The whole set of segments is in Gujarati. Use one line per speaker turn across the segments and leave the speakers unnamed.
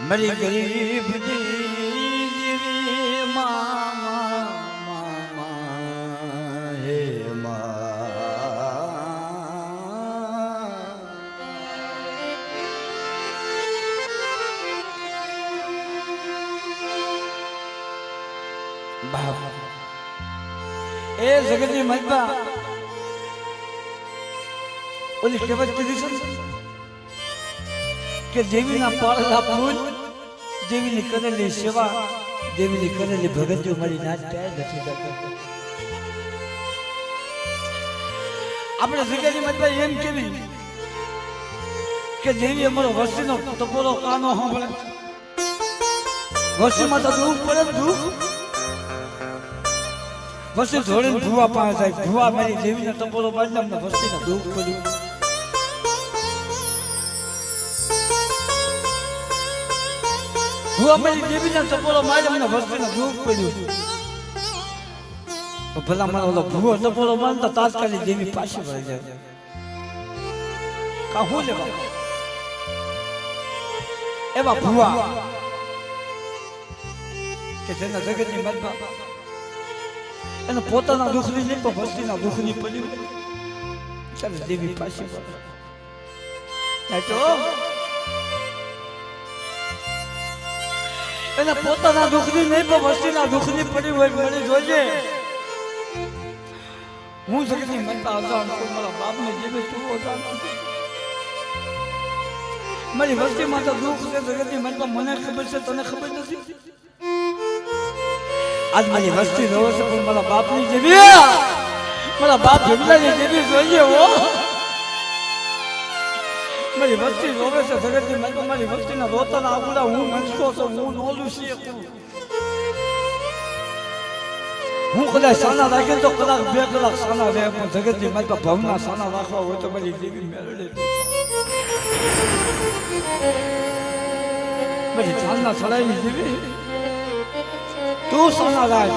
मेरी गरीब दीदी मामा मामा हे बाप ए जगती मजबा ओली कહેવત કીધી છે કે દેવીના પાળેલા ફૂલ દેવીની કરેલી સેવા દેવીની કરેલી ભગત મારી નાચ ક્યાંય નથી જતી આપણે જગ્યાની મતલબ એમ કેવી કે દેવી અમારો વસ્તીનો ટપોરો કાનો સાંભળે વસ્તીમાં તો દુઃખ પડે દુઃખ વસ્તી જોડીને ભૂવા પાસે જાય ભૂવા મારી દેવીને ટપોરો બાંધે અમને વસ્તીને દુઃખ પડ્યું ભૂવા મારી દેવીને ટપોરો મારે અમને વસ્તીને દુઃખ પડ્યું ભલા મારો ઓલો ભૂવો ટપોરો બાંધતા તાત્કાલિક દેવી પાછી વળી જાય કા હું લેવા એવા ભૂવા કે જેના જગતની મતમાં એને પોતાના દુઃખની નહીં પણ વસ્તીના દુઃખની પડ્યું ચાલે દેવી પાછી તો એને પોતાના દુઃખની નહીં પણ વસ્તીના દુઃખની પડી હોય મને જોજે હું જગતની મનતા અજાણ છું મારા બાપને જેવી તું અજાણ નથી મારી વસ્તીમાં તો દુઃખ છે જગતની મનમાં મને ખબર છે તને ખબર નથી આજ મારી વસ્તી રહો છે પણ મારા બાપની જેવી મારા બાપ જમલાની જેવી જોઈએ હો મારી વસ્તી રોવે છે જગતની મનમાં મારી વસ્તીના રોતાના આબુડા હું મંચકો છું હું નોલું છીએ હું કદાચ સાના રાખે તો કદાચ 2 કલાક સાના રહે પણ જગતની મનમાં ભવના સાના રાખવા હોય તો મારી દેવી મેળવે મારી જાનના સડાઈની જેવી તું સોના રાજ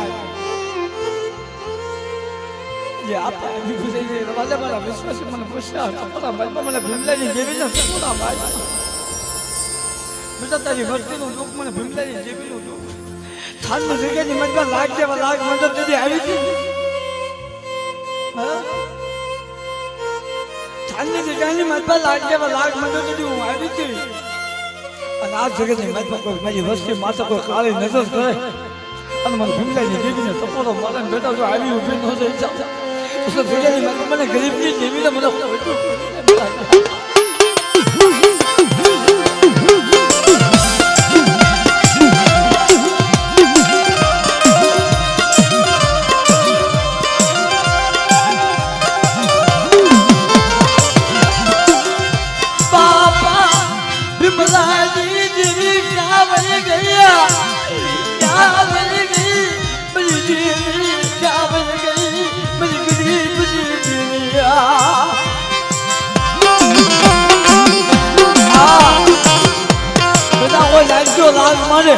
જે આપા વિભૂષે રવાજે મારા વિશ્વાસ મને પૂછ્યા તમારા બાપા મને ભીમલાની દેવીને સપોરા ભાઈ બેટા તારી વસ્તીનું દુઃખ મને ભીમલાની દેવીનું દુઃખ થાનની જગ્યાની મજબા લાગ જેવા લાગ મને તેથી આવી હતી થાનની જગ્યાની મજબા લાગ જેવા લાગ મને તેથી હું આવી હતી અને આ જગ્યાની મજબા કોઈ મારી વસ્તી માથા કોઈ કાળી નજર કરે અને મને ભીમલાની દેવીને સપોરો મારે બેટા જો આવી ઉભી ન થઈ જાવ તો જગ્યાની મને ગરીબની દેવીને મને લાગ મારે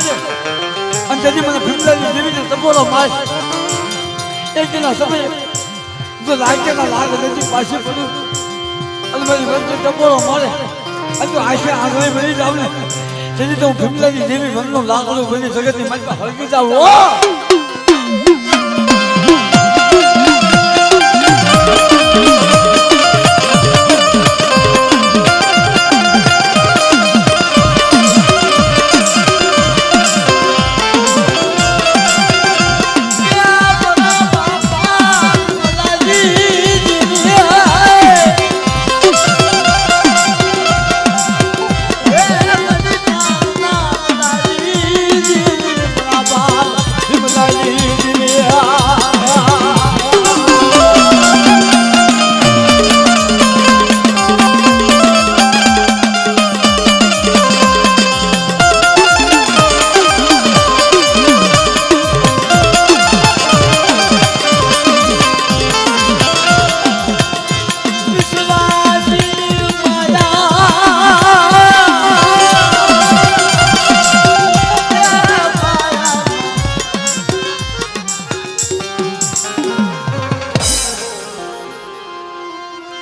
અને તેથી મને ભીમલાની દેવીને સપોરો માર એક દિના સમય જો લાગેના લાગ નથી પાછી પડ્યું અને મારી વસ્તુ સપોરો મારે અને જો આશે આગળ બની જાવ ને તેથી તો હું ભીમલાની દેવી વનનો લાકડું બની જગતની મારી હળગી જાવ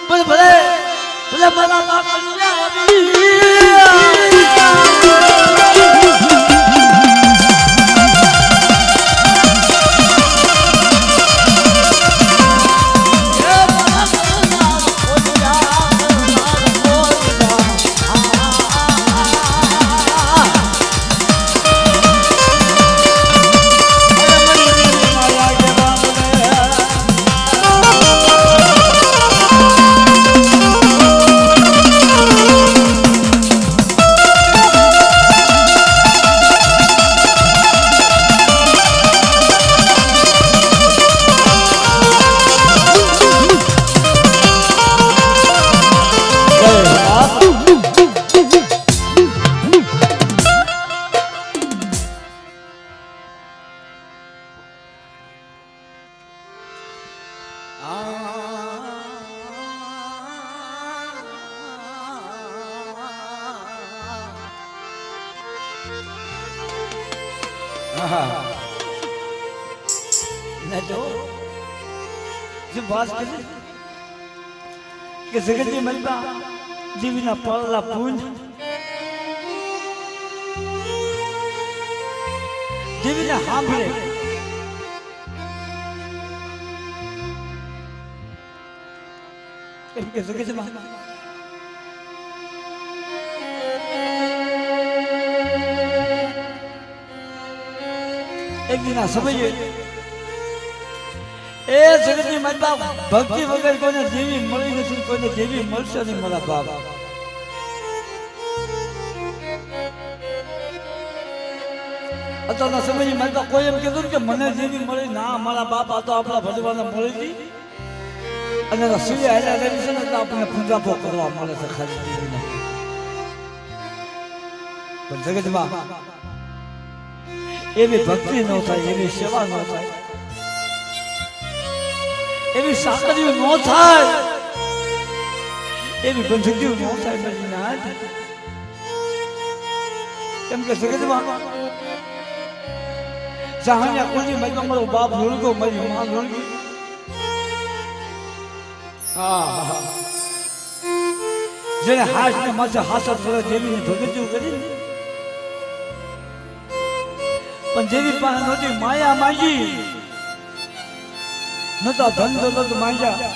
ભલે ભલે જો જે વાત કરી કે જગતની મલબા દેવીના પાળલા પૂંજ દેવીને સાંભળે કેમ કે જગતમાં એક દિના સમયે એ જગતની મલબા ભક્તિ વગર કોઈને દેવી મળી નથી, કોઈને દેવી મળશે નહીં મારા બાપ. અત્યારના સમયની મલબા કોઈ એમ કીધું કે મને દેવી મળી ના, મારા બાપ આ તો આપણા ભગવાનને મળી હતી અને રસીએ હાલ્યા કરી છે ને એટલે આપણને પૂજાપો કરવા મળે છે ખાલી દેવીને. પણ જગતમાં એવી ભક્તિ ન થાય, એવી સેવા ન થાય, એવી સાકરીઓ ન થાય, એવી બંધકીઓ ન થાય મારી નાથ. કેમ કે જગતમાં જહાનિયા કોની મલબા મારો બાપ લોલગો, મારી માં લોલગી. જેને હાથ ને માથે હાથ ફરે દેવીની ભગતીઓ કરી પણ દેવી પાસે નહોતી માયા માંગી, નતા ધન દોલત માંગ્યા,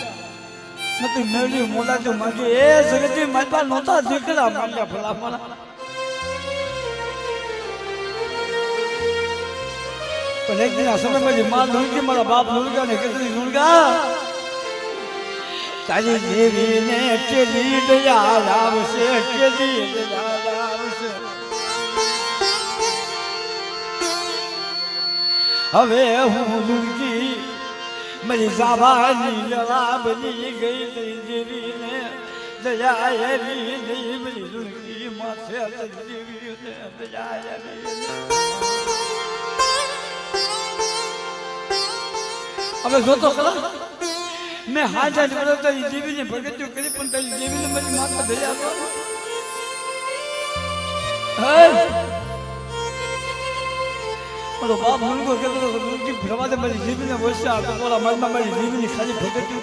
નથી મેળવી મોલાજો માંગી. એ જગતની મલબા નહોતા દીકરા માંગ્યા ભલા મારા. પણ એક દિન સમયમાં માં લુણગી મારા બાપ લુણગા ને કેટલી લુણગા તારી દેવીને કેલી દયા લાવશે, કેલી દયા લાવશે. હવે હું લુણગી મારી જાવાની લડા બની ગઈ, દેવીને દયા એવી નહીં મારી લુણગી માથે દેવીને દયા એવી. હવે જોતો ખરા મેં હાજર કરો તારી દેવીને ભગતીઓ કરી પણ તારી દેવીને મારી માતા દયા કરો. મારો બાપ મુલગો કહેતો હતો મુલકી ભરવા દે મારી દેવીને વર્ષા તો મારા મનમાં મારી દેવીની ખાલી ભગતીઓ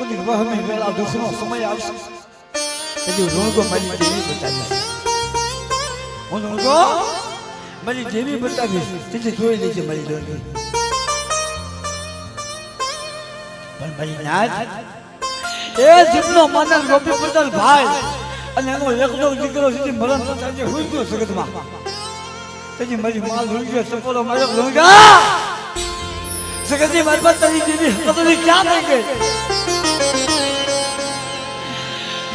ઓની વહમી વેલા દુઃખનો સમય આવશે એટલે મુલગો મારી દેવી બતાવીશ. હું મુલગો મારી દેવી બતાવીશ, તેથી જોઈ લેજે મારી દેવી. પણ મારી નાથ એ જીવનો માનન ગોપી પટેલ ભાઈ અને એનો એકલો દીકરો સુધી મરણ થતા જે હુઈ ગયો જગતમાં. તેથી મારી માં લુણગી સપોલો મારો લુણગા જગતની મારી પાસે તારી દેવી કદરી ક્યાં થઈ ગઈ?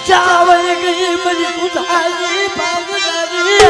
ચાવઈ ગઈ મારી ઉધારી ભાવનારી.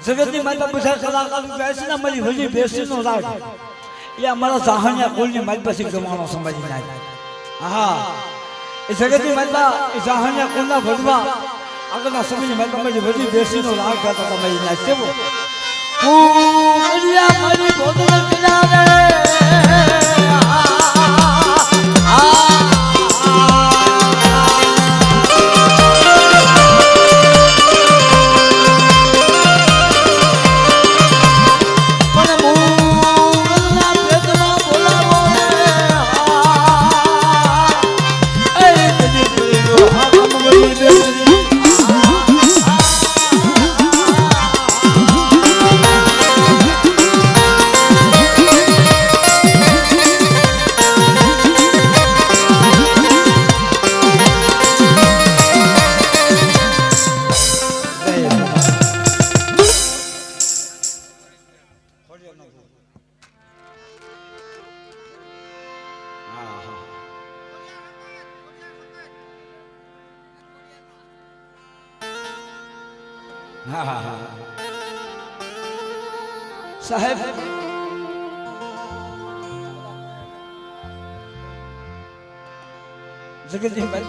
જગતની મારી પાસે કલાકાર બેસી ને મારી હજી બેસી નો રાગ એ અમારા સાહણિયા કુલની મારી પાસે ગવાનો સમજી નાખ. હા એ જગતની મારી સાહણિયા કુલના ભગવા આગળના સમયની મારી હજી બેસી નો રાગ ગાતા તમારી નાખ કેવો મારી ભોગવલ કિનારે हाँ हाँ हाँ साहेब जगत जी भाई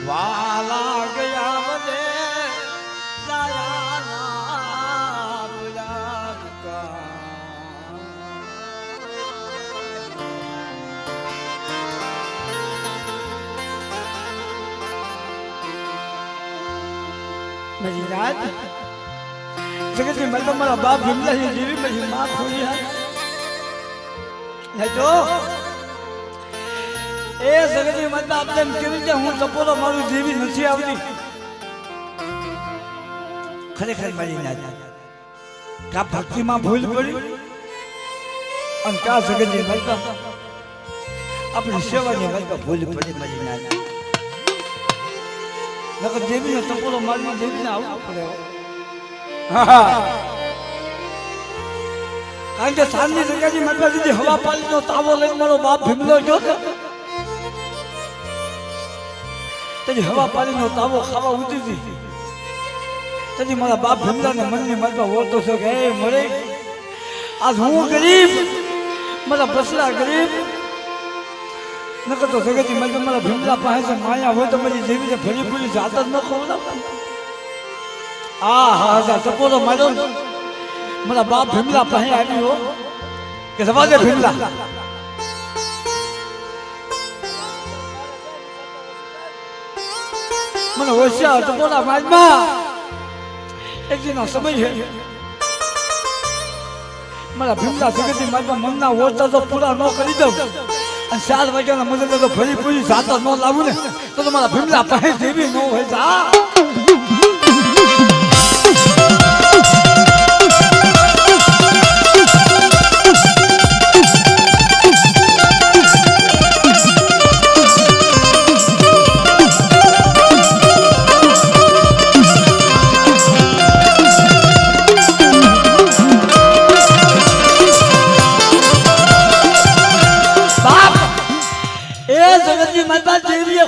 वाला गया बदे लाया ना बुलाद का मेरी रात जगत में मतलब मेरा बाप भीमला ही जीवी मेरी माँ खोई है नहीं तो ए जगत में मतलब आपने केवी રીતે હું સપોરો મારું જીવી નથી આવતી ખરેખર મારી ના કા ભક્તિમાં ભૂલ પડી અને કા જગતની મતલબ આપણી સેવાની મતલબ ભૂલ પડી મારી ના નકર દેવીને સપોરો મારી દેવીને આવવું પડે હા કારણ કે સાંજની જગ્યાની મતલબ દીધી હવા પાણીનો તાવો લઈને મારો બાપ ભીમલો ગયો तेरी हवा पानी नो तावो खावा उठी थी तेरी मारा बाप भीमला ने मन में मरता वो तो सो गए मरे आज हूँ गरीब मारा बसला गरीब नकर तो जगती मर मारा भीमला पाए से माया हो तो मेरी देवी से भरी पूरी जात न खोला आ हा जा सपोरो मारो मारा बाप भीमला पाए आई हो के सवाल भीमला મને હોશિયાર તો બોલા માજમાં એક દિનનો સમય છે મારા ભીમલા જગતની માજમાં મનના ઓરતા તો પૂરા ન કરી દઉં અને 4 વાગ્યાના મજે તો ફરી પૂરી જાતા ન લાવું ને તો મારા ભીમલા પાસે દેવી ન હોય જા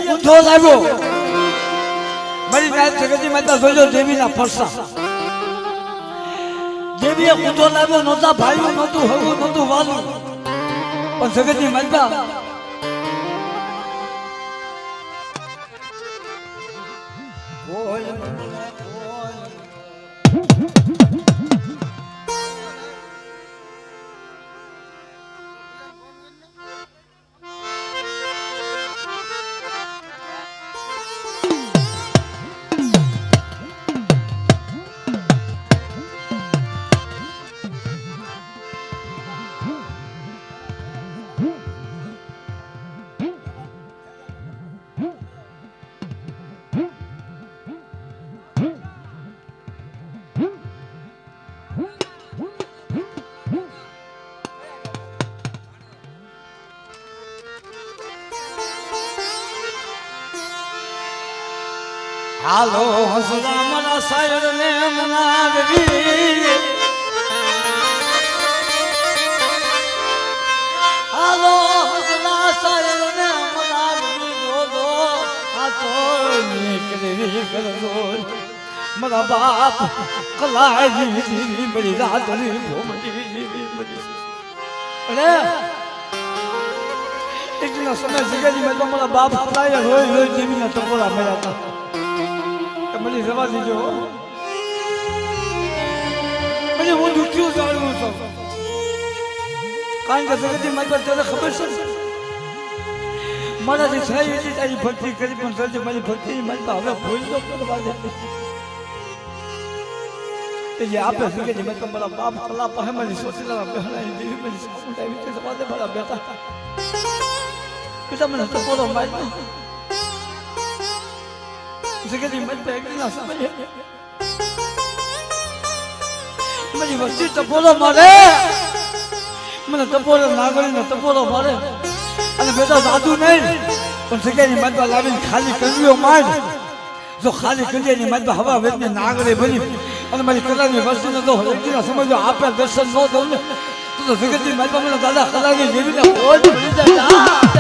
ખૂંધો લાવ્યો મારી નાત જગતની માતા જોજો દેવીના ફરસા દેવીએ ખૂંધો લાવ્યો નહોતા ભાઈઓ નહોતું હવું નહોતું વાલું પણ જગતની માતા હાલો હસલા મના સાયર ને મનાવી હાલો હસલા સાયર ને મનાવી દો આ તો નીકળી કરજો મારા બાપ કલાઈ જીવી બડી રાતની ભોમડી જીવી બડી અરે એક દિન સમય જગ્યાની મેં તો મારા બાપ કલાઈ રોય રોય જીવીને ટકોરા મળ્યા હતા મને જવા દીજો મને હું દુખ્યું જાણવું છું કારણ કે જગતની માતા તને ખબર છે મારાથી થઈ હતી તારી ભક્તિ કરી પણ સર્જે મારી ભક્તિની માતા હવે ભૂલ તો કરવા દે જે આપે જગતની માતા મારા બાપ કલા પાસે મારી સોચેલા બહેનાઈ દેવી મારી સામુદાય વિશે જવા દે મારા બેટા પિતા મને તો બોલો મારી जगती मत एक दिन समझे मेरी वस्ती तो बोलो मारे મને ટપોરો નાગરીને ટપોરો મારે અને બેટા જાદુ નહીં પણ જગ્યાની માથા લાવીને ખાલી કંડીઓ માર જો ખાલી કંડીની માથા હવા વેદને નાગરી બની અને મારી કલાની વસ્તીને તો હલકીના સમજો આપે દર્શન ન દઉં ને તો જગતની માથા મને દાદા કલાની દેવીને ઓજ ભરી જાય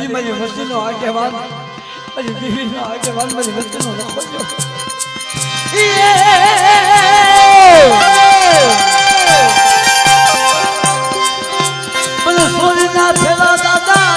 મારી વસ્તીનો આગેવાન મારી દેવીનો આગેવાન મારી વસ્તીનો લખો મને સોરીના ફેરા દાદા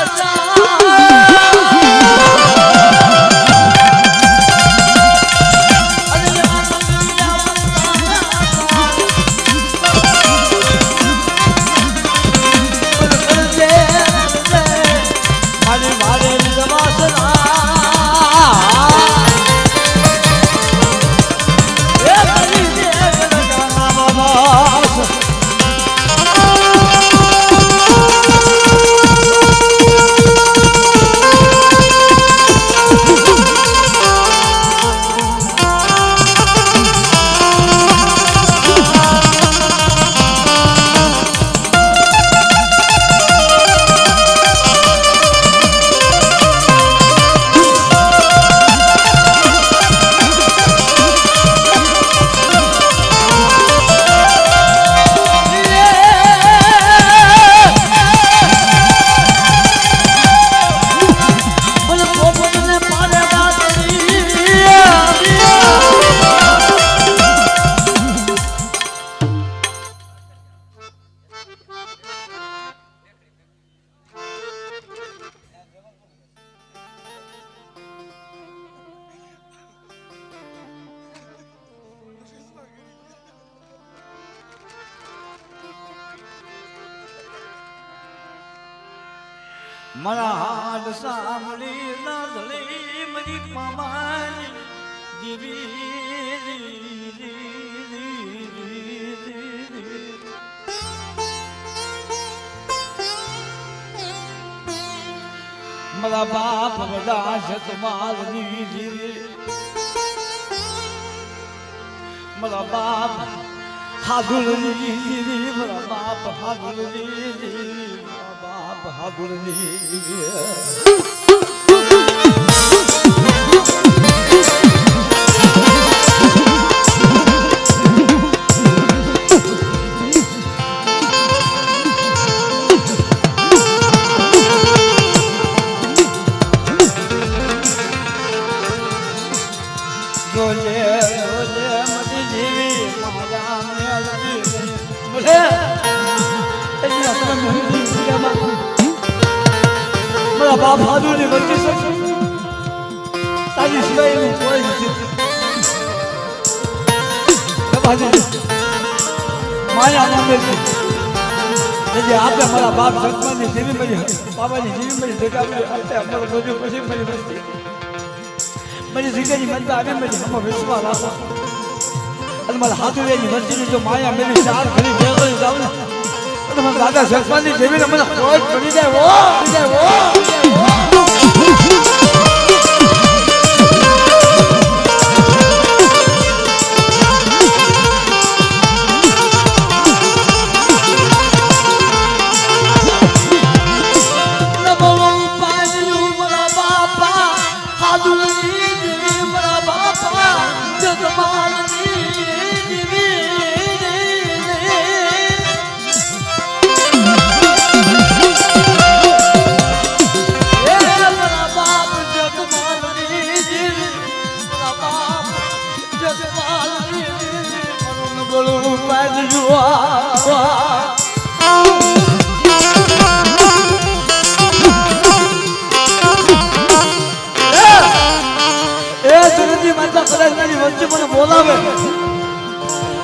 મારા હાડ સાંભળી લાદળી મરી પામાની દેવી મારા બાપ બધા શતમાલની મારા બાપ હાદુલની મારા બાપ હાદુલની બહાદુરની જોજે જોજે મતી જીવી મારા મેલડી મારા બાપ હાદુની વર્તી શકશે તારી સિવાયનું કોઈ નથી માયા નામે છે આપણે મારા બાપ સત્માની જેવી મળી બાબાની જેવી મળી જગ્યા આપણે અમારો બધું પછી મળી વસ્તી મારી જગ્યાની મનતા આવી મળી આમાં વિશ્વાસ રાખો અને મારા હાદુની વર્તીની જો માયા મેરી ચાર ઘણી ભેગળી જાવ ને તો દાદા સત્માની જેવીને મને કોઈ કરી જાય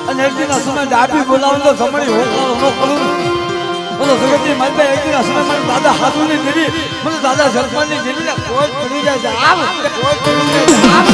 અને એક દિન સમય ડાબી બોલાવું તો સમય હોકારો ન કરું બોલો જગતની માતા એક દિન સમય મને દાદા હાથુની દેવી મને દાદા સરપંચની દેવીને કોઈ પડી જાય છે આમ કોઈ પડી જાય છે આમ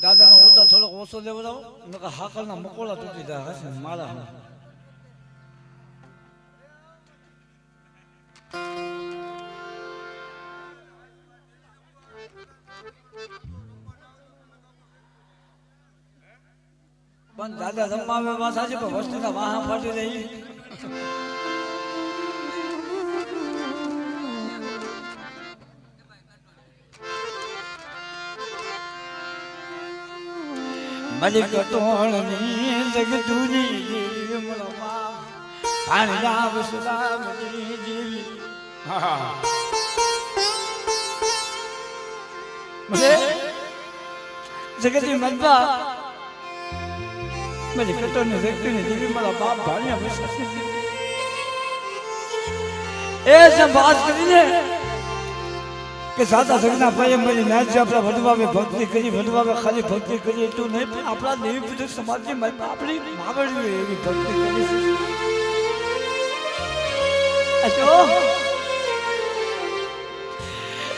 દાદાનો હોતો થોડોક ઓછો લેવડાવો નકર હાકલના મકોડા તૂટી જાય હશે મારા પણ દાદા જમવા વાત સાચી પણ વસ્તુના વાહા ફાટી રહી મલિક તોણની જગતુની જેવી મલમા પાણીના વસરામની જેવી મને જગતની મનપા મલિક તોણની જગતુની જેવી મારા બાપ ભાણિયા વસરામની એ સંભાળ કરીને કે સાદા સગના ભાઈ મારી નાચ આપણા વડવાવે ભક્તિ કરી વડવાવે ખાલી ભક્તિ કરી એટલું નહીં પણ આપણા દેવી પૂજક સમાજની આપણી માવડીઓ એવી ભક્તિ કરી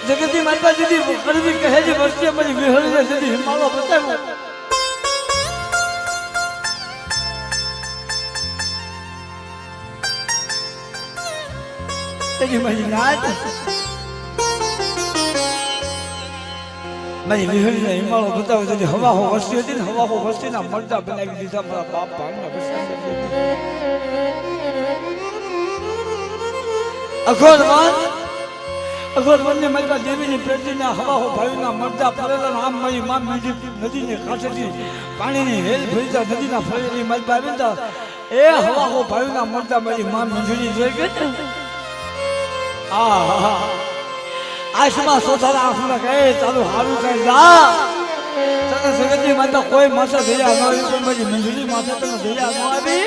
છે જગતની માતા દીદી કરવી કહે છે વર્ષે મારી વિહળને દીદી હિમાલય બતાવ્યો તેની મારી નાચ મારી વિહળીને હિમાળો બતાવ્યો તેથી હવા હો વસ્તી હતી ને હવા હો વસ્તીના મરદા બનાવી દીધા મારા બાપ ભાવના અઘોરવનની મલકા દેવીની પેટીના હવા હો ભાઈના મરદા ફરેલા આમ મારી માં નદીની કાંઠેથી પાણીની હેલ ભરીતા નદીના ફરેલી મલકા આવી એ હવા હો ભાઈના મરદા મારી માં મીંધડી જોઈ ગઈ આશમાં સોથારા આંખમાં કહે ચાલુ હારું કઈ જા તને જગતની માતા કોઈ માથા ધૈયા ન આવી પણ મારી મંજૂરી માથા તને ધૈયા ન આવી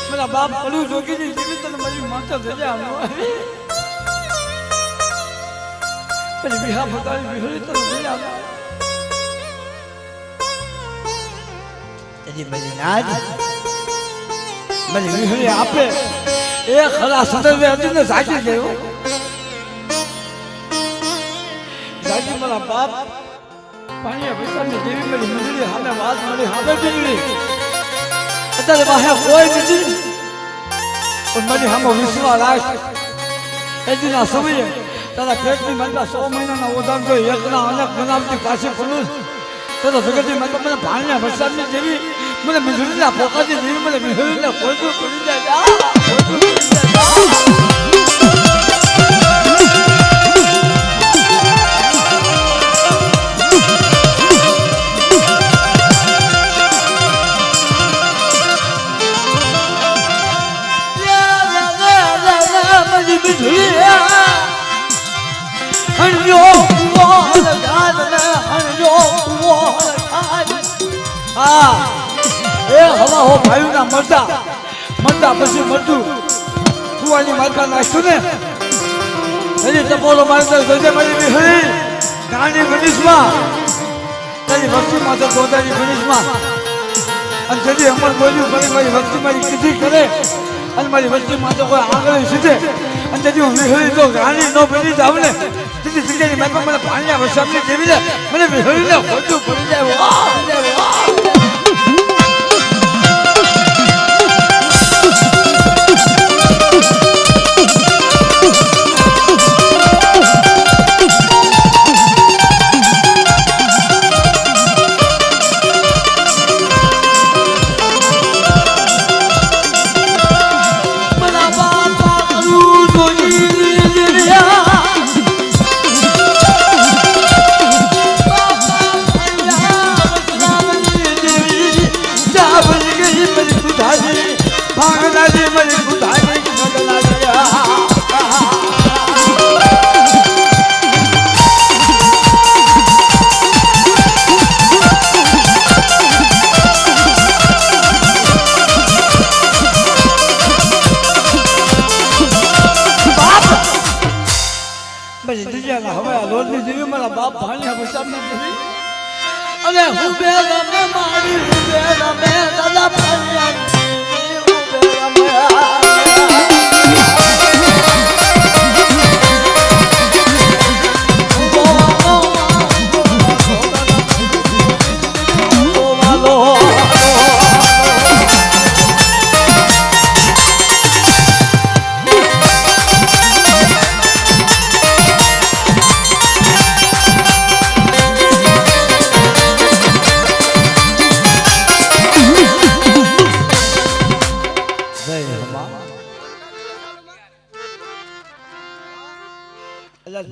મારા બાપ પડ્યું જોગીની જીવી તને મારી માથા ધૈયા ન આવી પછી વિહા ફતારી વિહળી તને ધૈયા ન આવી મારી નાજ મારી વિહળી આપે એ ખરા સંદર્ભે હતી ને જાગી ગયો જાગી મારા બાપ પાણીયા વિસ્તારની દેવી મારી મંજૂરી સામે વાત મળી સામે બીજળી અત્યારે બહાર કોઈ નથી પણ મારી સામે વિશ્વાસ રાખ એ દિના સમયે તારા પેટની મનમાં 100 મહિનાના ઓધાન જો એકના અનેક બનાવતી પાછી પડું તો જગતની મનમાં મને ભાણિયા વરસાદની દેવી મને મંજૂરીના પોકાની દેવી મને વિહળીને કોઈ કોઈ પડી જાય હવા હો ભાઈના મરતા પછી મરતું કુવાની માતા નાખ્યું ને હજી ટપોરો મારતા ગજે મારી વિહળી ગાંડી ગણેશમાં તારી ભક્તિમાં તો ગોદારી ગણેશમાં અને જદી અમર બોલ્યું કરી મારી ભક્તિ મારી કીધી કરે અને મારી ભક્તિમાં તો કોઈ આગળ સીધે અને જદી હું વિહળી તો ગાંડી ન બની જાવ ને તેથી જગ્યાની માતા મને પાણીના વરસાદની જેવી ને મને વિહળીને ખોટું પડી જાય બાપ ભાણિયા વસાબની જેવી અને હું બે રમે મારી હું બે રમે દાદા ભાણિયા હું બે રમે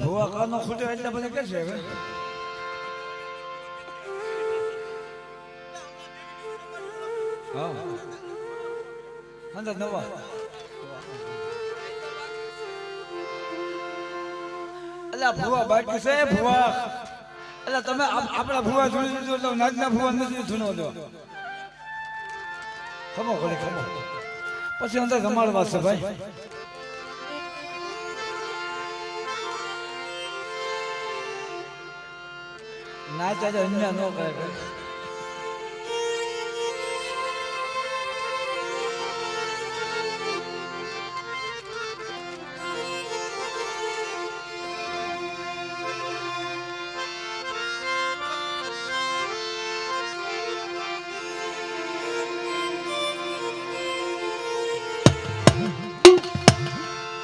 ભુવા કાનો ખૂટે એટલે બધા કે છે હા અંદર નવા અલ્યા ભુવા બાકી છે ભુવા અલ્યા તમે આપણા ભુવા જોઈ લીધું એટલે નાજના ભુવા નથી ધૂનો દો ખમો ઘડી ખમો પછી અંદર રમાડવા છે ભાઈ ના ચાલે અન્ય ન કરે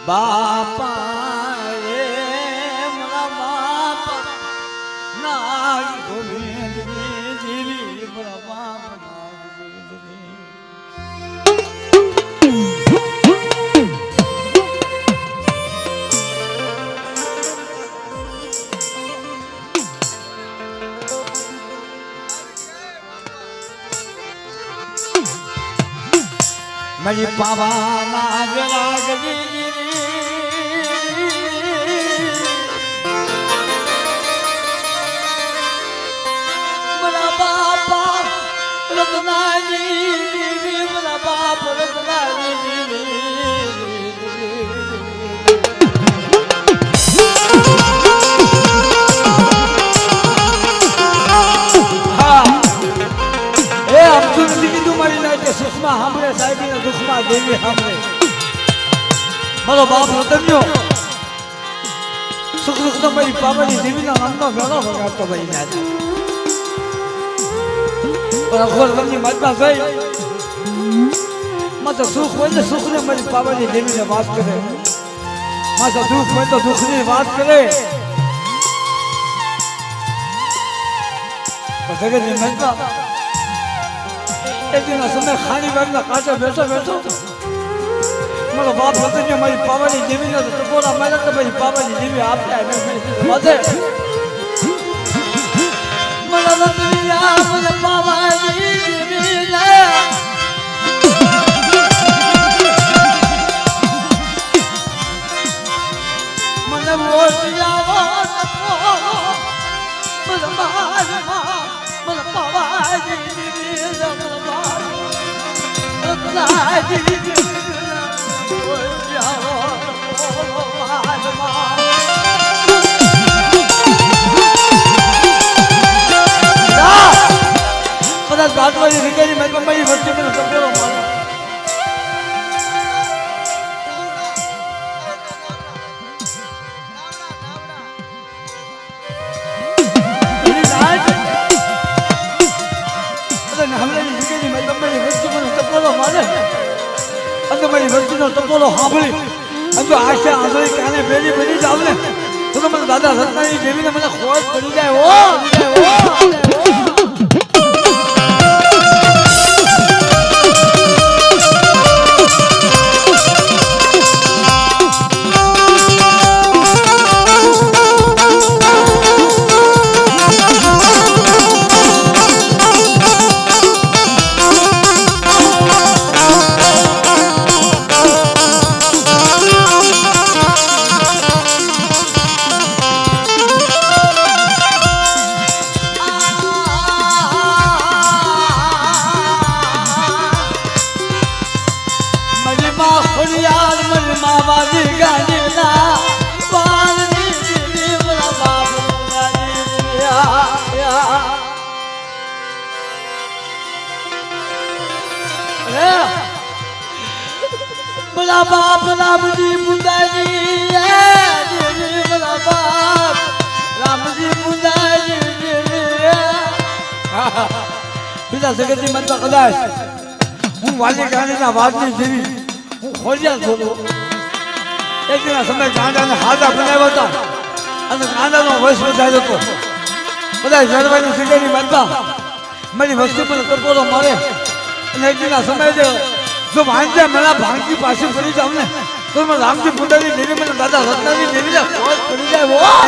બાપા રે મારા બાપા ના ગોવિંદ જીવી મારા બાપા મારી પાવાના ગલાગજી સુખમાં સાંભળે સાહેબીના દુઃખમાં દેવી સાંભળે મારો બાપ રતન્યો સુખ દુઃખ તો મારી પાવાની દેવીના નામનો ઘણો વગાડતો ભાઈ ના પણ અખોર તમને માતા થઈ માતા સુખ હોય ને સુખને મારી પાવાની દેવીને વાત કરે માતા દુઃખ હોય તો દુઃખની વાત કરે જગતની માતા એક દિન સમય ખાણી વાગના કાચા બેઠો મારો બાપ રતન્યો મારી પાવાની દેવીને ટકોરા માર્યા તો મારી પાવાની દેવી આપ્યા વધે મારા રતનિયા મને પાવાની દેવીને મને મોટિયા ગાંઠવાની રીકેની મેં મારી વસ્તી મને સપોરો મારો મારી વસ્તીનો ટપોલો સાંભળી અને જો આશા આંધળી કાને બેરી બની જાવ ને તો મને દાદા રત્નાની જેવીને મને ખોજ પડી જાય ભલા બાપ રામજી મુંદાજી ભલા બાપ રામજી મુંદાજી પિતા જગતની મનમાં કદાચ હું વાલી ગાંધીના વાદની જેવી હું ખોજ્યા થોડો એક દિના સમય ગાંડાને હાથા બનાવ્યા હતા અને ગાંડાનો વશ વધાર્યો હતો કદાચ જળવાની જગ્યાની મનમાં મારી વસ્તુ પર ટપોરો મારે અને એક દિના સમય જો ભાંજ્યા મેળા ભાંગી પાછી પડી જાવ ને તો મને રામજી પુંડાની દેવી મને દાદા રત્નાની દેવી પડી જાય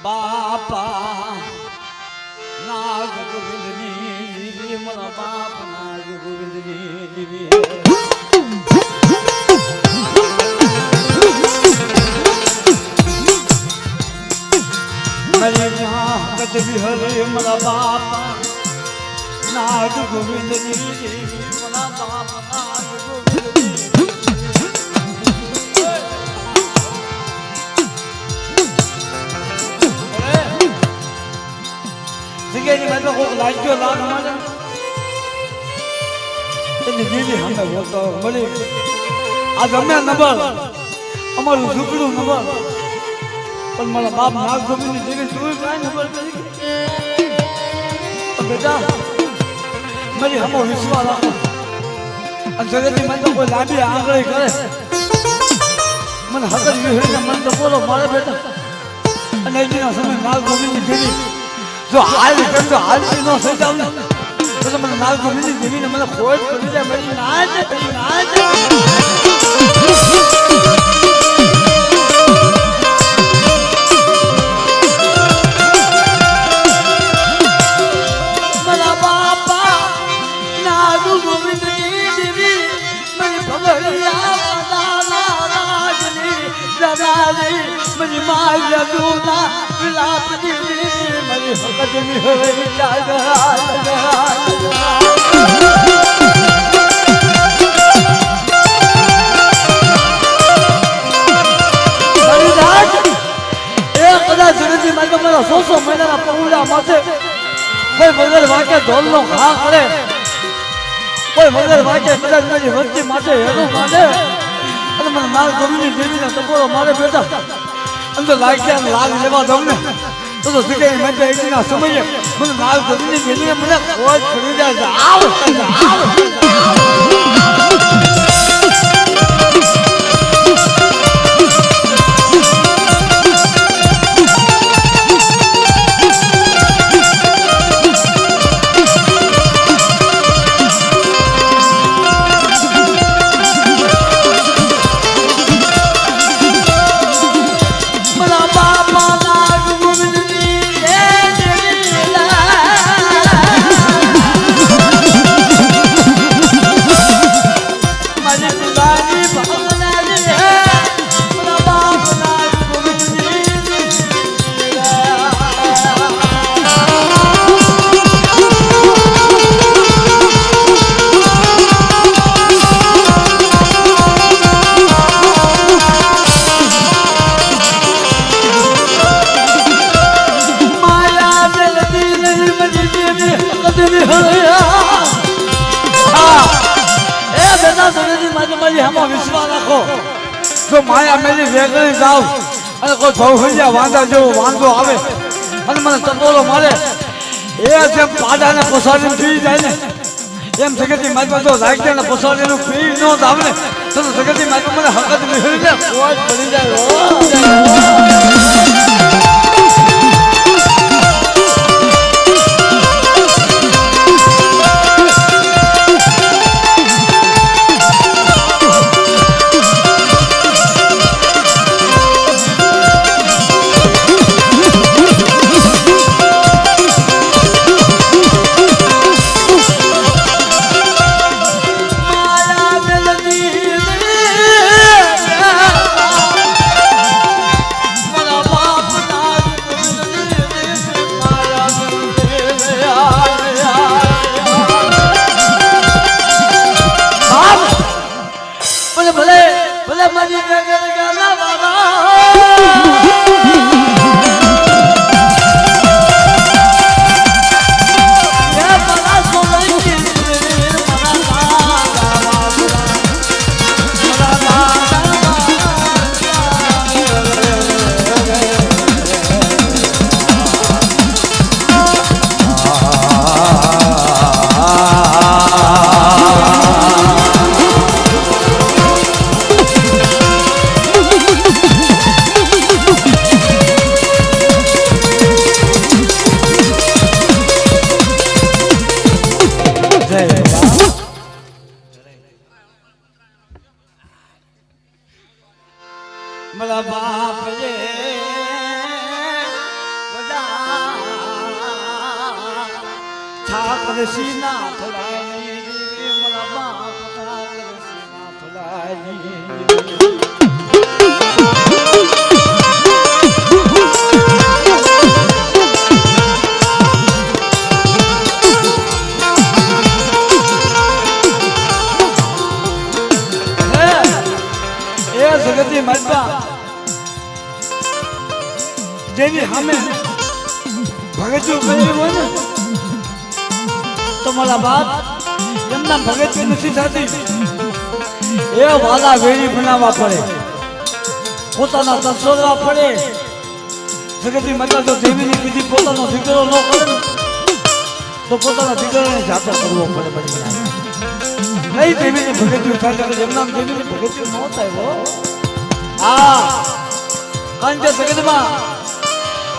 બાપા નાગ ગોવિંદની મારા બાપ નાગ ગોવિંદની ગોવિંદજી મારા બાપ નાગ ગોવિંદજી જગ્યાની બાજુ કોક લાગ્યો લાગ મને એની દીદી હમે બોલતો મળી આ ગમે નંબર અમારું ઝૂકડું નંબર પણ મારા બાપ નાગ ગોવિંદની જગ્યાએ જોયું કાંઈ નંબર કરી બેટા મારી હમો વિશ્વાસ રાખો અને જગતની મને તો કોઈ લાંબી આંગળી કરે મને હકત વિહળીને મને તો બોલો મારે બેટા અને એજીના સમય નાગ ગોવિંદની દેવી જો હાલ કરતો હાલથી ન થઈ જાવ ને તો મને નાગ ગોવિંદની દેવીને મને ખોટ પડી જાય મારી નાચ मरी माँ जदूना विलाप दीदी मरी हकत में हुए जागा एक कदा जगती मैं तो मेरा 100 महीना ना पहुंचा माथे कोई मगर वाके ढोल नो घा करे कोई मगर वाके कदा मेरी वस्ती माथे हेरो माने अरे मन नाल गोविंदी देवी ने तपोरो मारे बेटा अंदर लाग्या लाग लेवा दम ने तो सिके मैं तो एक ना समझे मन नाल गोविंदी देवी ने મને ખોજ પડી જાય આવ विश्वास रखो जो माया मेरी वेगड़ी जाओ અને કોઈ ભવહૈયા વાંદા જેવો વાંદો આવે અને મને તતોલો મારે એ જેમ પાડાને પસાડીને પી જાય ને એમ જગતની માતા જો લાગ્યાને પસાડીને પી ન જાવ ને તો જગતની માતા મને હકત મિહળીને કોઈ પડી જાય મારા બાપ રે વડા ઠાકર સીના ફલાઈ મારા બાપ ઠાકર સીના ફલાઈ જગતની માતા જેની સામે ભગત્યું કર્યું હોય ને તમારા બાપ એમના ભગત્યું નથી થતી એ વાલા વેરી બનાવવા પડે પોતાના તસોદવા પડે જગતની માતા જો દેવીની કીધી પોતાનો દીકરો ન કરે તો પોતાના દીકરાને જાતો કરવો પડે પછી નહીં દેવીની ભગત્યું થાય એમના દેવીની ભગત્યું ન થાય હા કારણ કે જગતમાં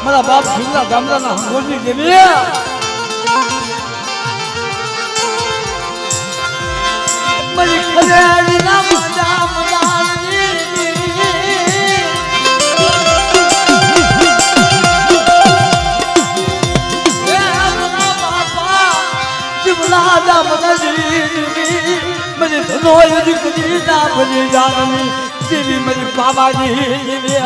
મારા બાપ જુના ગામડાના હંગોળની દેવી મારી ખરેડી ના મજા મજાની એ મારા બાપા જીવના જા મજાની મને ધનોય દીકરી ના બની જાની દેવી મારી બાબાની દેવી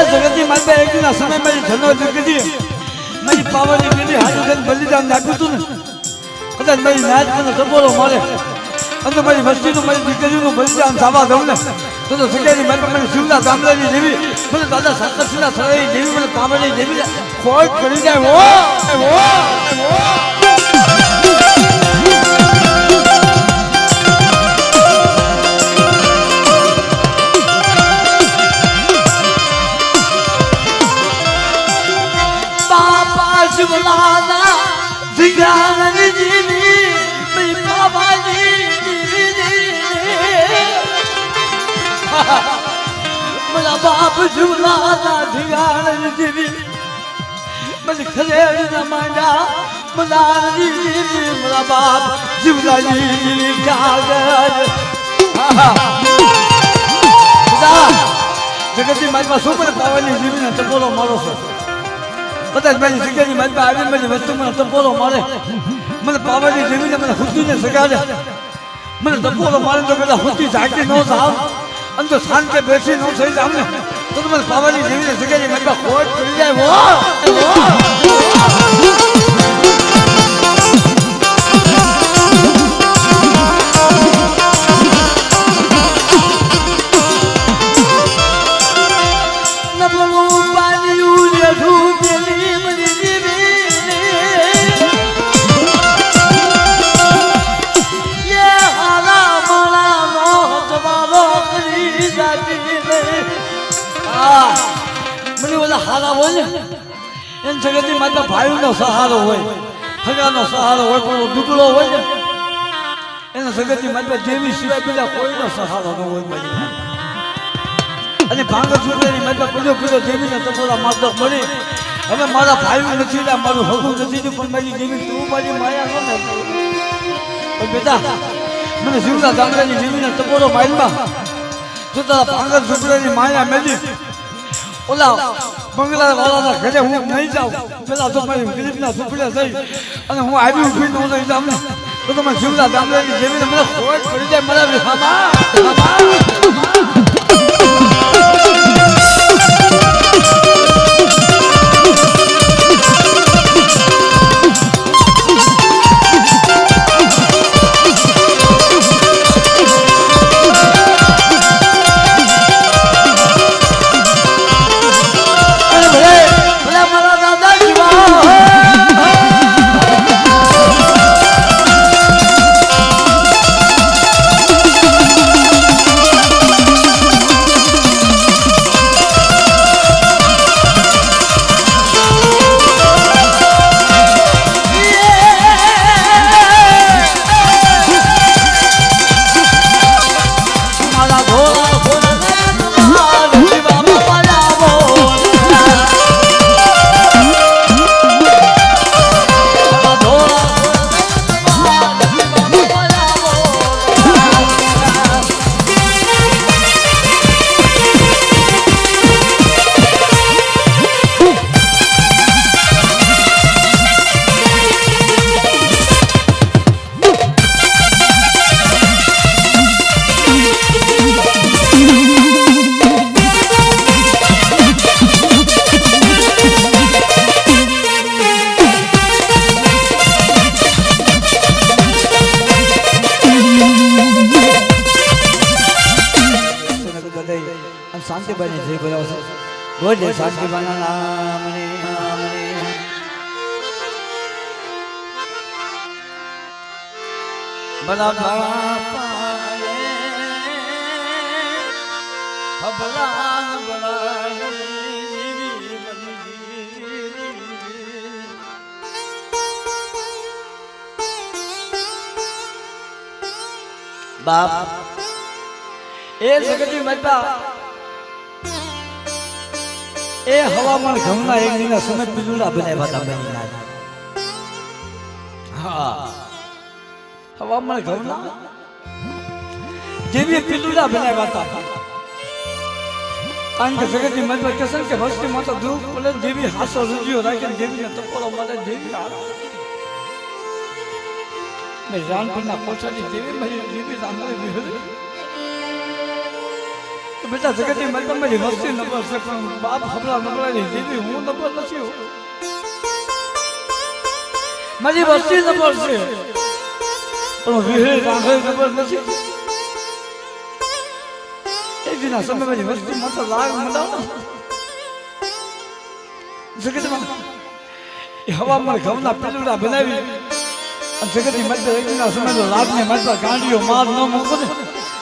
જગતની માતા એકના સમય મારી ધનો દીકરી મારી પાવાની દીકરી હાજુ થઈને બલિદાન આપ્યું હતું ને કદાચ મારી નાચ મને ટપોરો મારે અને મારી વસ્તીનું મારી દીકરીનું બલિદાન થવા દઉં ને તો સગાઈની માતા મને શિવના ગામડાની દેવી મને દાદા સાકરસિંહના સરાઈ દેવી મને પાવાની દેવી ખોટ કરી જાય શિવલાના જીગાની જીવી મેં બાબાની જીવી મારા બાપ શિવલાના જીગાની જીવી મને ખરેડીના માંડા મનાની જીવી મારા બાપ શિવલાની જીવી જાગર જગતની મારી શું મને પાવાની જીવીને ટપોરો મારો છો કદાચ મારી જગ્યાની મારી આવી મારી વસ્તુ મને ટપોરો મારે મને પાવાની દેવીને મને હુતીને સગાડે મને ટપોરો મારે તો પેલા હુતી જાગી ન થાવ અને તો શાંતિ બેસી ન થઈ જાવ ને તો મને પાવાની દેવીને સગાડી મારી ખોટ પડી જાય મને ઓલા હારા હોય ને એમ જગતની માતા ભાઈનો સહારો હોય સગાનો સહારો હોય પણ દુબળો હોય ને એના જગતની માતા દેવી સિવાય બીજા કોઈનો સહારો ન હોય મારી અને ભાંગર છોકરાની માતા પીડો પીડો દેવીને ટપોરા મારતો મળી હવે મારા ભાઈઓ નથી ને મારું હગું નથી પણ મારી દેવી તું મારી માયા ન પણ બેટા મને શિવના ગામડાની દેવીને ટપોરો માર્યા તો તારા ભાંગર છોકરાની માયા મેલી ઓલા બંગલા વાળાના ઘરે હું નહીં જાઉં પેલા તો મારી ગરીબના ઝૂંપડે થઈ અને હું આવી ઉભી ન લઈ જાઉં ને તો તમે શિવના ગામડાની દેવીને મને ખોટ પડી જાય મારા વિહામાં શાંતિબાઈ જય બોલાવો છે બોલે શાંતિબાના નામને નામને બલા પાયે હબલા બલા બાપ એ જગતી માતા એ હવામાન ઘઉંના એક દિના સમય પિલુડા બનાવ્યા હતા બનીના હા હવામાન ઘઉંના જેવી પિલુડા બનાવ્યા હતા કારણ કે જગતી માતા કહેશે કે વસ્તી માતા ધૂપ પડે દેવી હાસો રૂજ્યો રાખીને દેવીને તપોળો મળે દેવી મેં રાણપુરના પોછાની દેવી મારી દેવી રામભાઈ વિહરી બેટા જગતની માતા મારી વસ્તી નબર છે પણ બાપ હમણાં નબળાની દેવી હું નબર નથી મારી વસ્તી નબર છે પણ વિહરી રામભાઈ નબર નથી એક દિના સમય મારી વસ્તી માતા લાગ મંડાવો જગતમાં એ હવામાન ઘઉંના પિલુડા બનાવી જગતની મધ્ય એકના સમયનો લાભને મધ્ય ગાંડીઓ માર ન મૂકો ને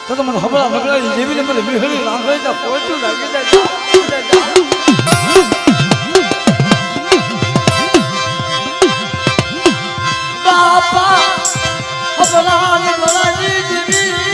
તો મને હબળા નબળાની જેવીને મને વિહળી રાંધોઈ પહોંચ્યું લાગી જાય બાપા હબળા નબળાની જેવી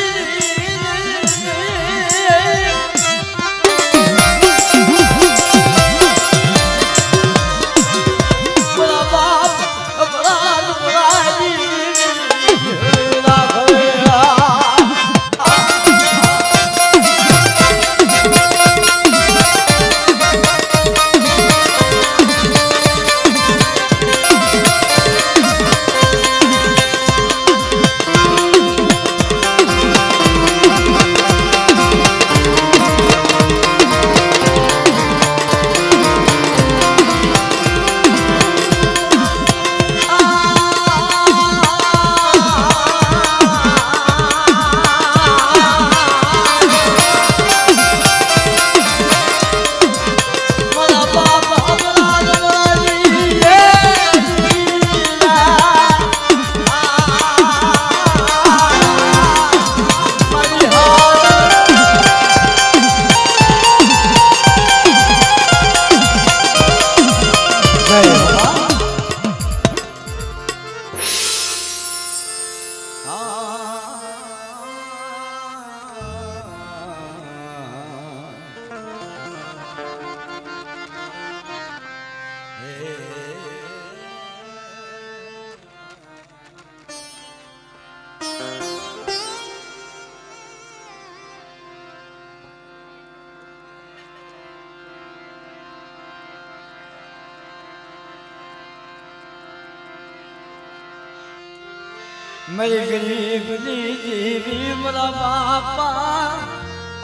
मेरी गरीबनी जीवी मरा बापा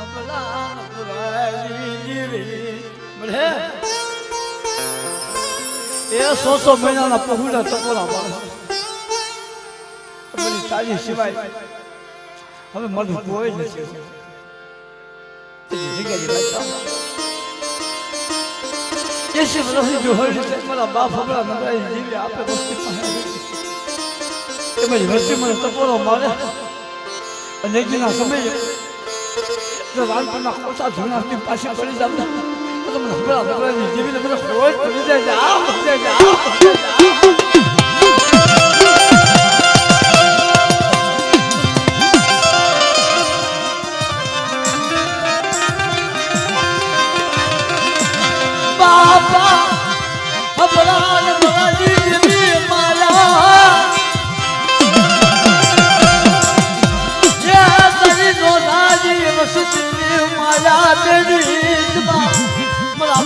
अबला बुराई जीवी मरे ये 100 મહિનાના પहुડા ટકોરા વાળા બધી તારી સિવાય હવે મન કોઈ નથી જગ્યાએ એસી વર્ષથી જો હોય છે મારા બાપ હમણાં નબળાઈ જીવી આપે વસ્તી પાસે એમાં વસ્તી મને ટકોરો મારે અને એક દિના સમયે જો રાણપુરના કોસા જૂનાની પાસે પડી જાવ તો મને હમણાં નબળાઈ જીવીને મને ખોજ પડી જાય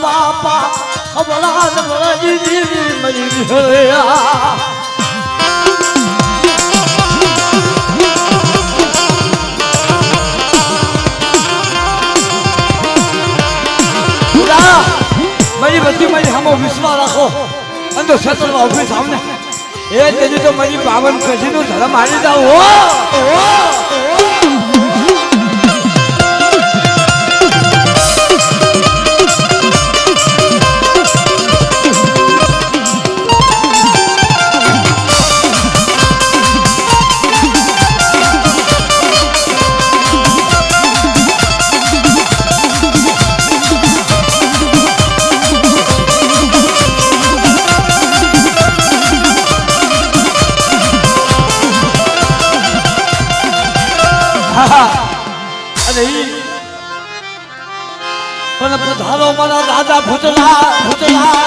बापा हमारा नबड़ा जी जीवी मरी होया मेरी बच्ची मेरी हम विश्वास रखो अंदर क्षेत्र में ऑफिस सामने ये तेजी तो मेरी पावन कशी नु धर्म मारी जाओ નહીં પણ પધારો મારા દાદા ભૂતલા ભૂતલા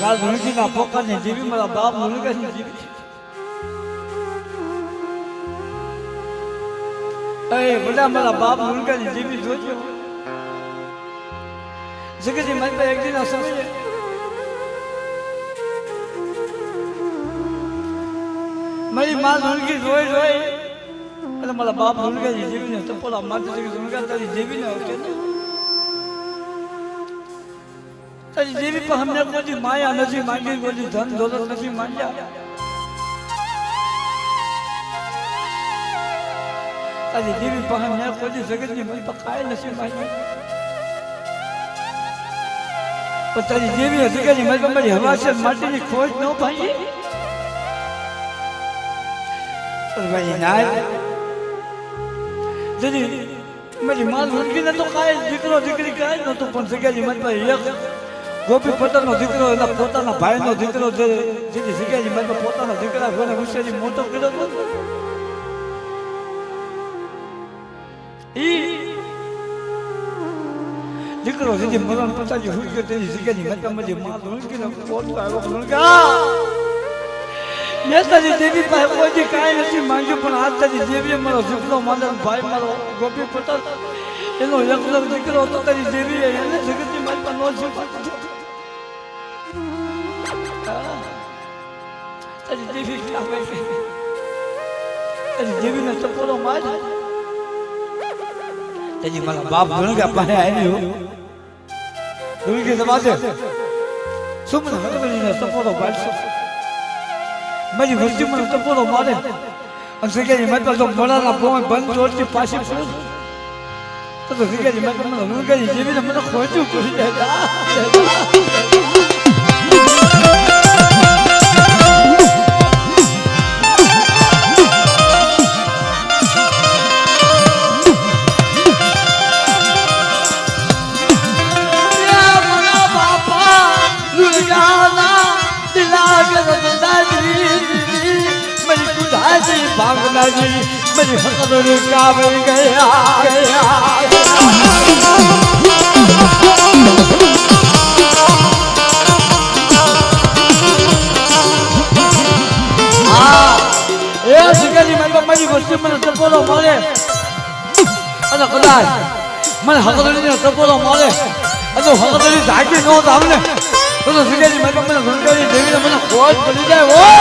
કાલ ધૂળકીના પોકાને જીવી મારા બાપ મુલગાની જીવી એ બધા મારા બાપ મુલગાની જીવી જોજો જગતજી મારી પાસે એક દિન સમય મારી માં ધૂળકી જોઈ જોઈ અને મારા બાપ મુલગાની જીવીને તપોલા માતા ધૂળકા તારી જીવીને આવશે તારી દેવી પર હમને કોઈ માયા નથી માંગી, કોઈ ધન દોલત નથી માંગ્યા. તારી દેવી પર હમને કોઈ જગતની મન પર કાંઈ નથી માંગ્યું. પણ તારી દેવી જગતની મન પર મારી હવા છે માટીની ખોજ ન ભાંગી. ભાઈ ના જરી મારી માલ વળગીને તો કાંઈ દીકરો દીકરી કાંઈ નહોતું, પણ જગ્યાની મન પર એક ગોપી પટેલનો દીકરો એના પોતાના ભાઈનો દીકરો જેની જગ્યાની મન પર પોતાના દીકરા ઘરે હોશિયારી મોટો કર્યો હતો. ઈ દીકરો જેથી મરણ પતાજી હુઈ ગયો તેની જગ્યાની મન પર મારી માલ વળગીને પોતો આવ્યો. વળગા મેં તારી દેવી પાસે કોઈ કાંઈ નથી માંગ્યું, પણ આજ તારી દેવીએ મારો દીકરો માનવ ભાઈ મારો ગોપી પટેલ એનો એકલો દીકરો હતો. તારી દેવીએ એને જગતની મારી પાસે નો જીવ. તારી દેવી તારી દેવીને ચપોલો માર. તારી મારા બાપ ધૂળકા પાસે આવ્યો ધૂળકી સમાજે શું મને હરગજીને ચપોલો મારશો? મારી વસ્તી મને ટપોરો મારે અને જગ્યાની માતા તો મોડાના પોઈ બંધ જોડતી પાછી પડે તો જગ્યાની માતા મને હનુગાની જેવીને મને ખોટું કરી દે. भागना जी मेरी हसर का बन गया મારી વસ્તી મને ટપોલો મારે અને કદાચ મને હકદરી ટપોલો મારે અને હકદરી જાગી ન થાવ ને તો જગ્યાની મને ઘણકારી દેવીને મને ખોજ પડી જાય.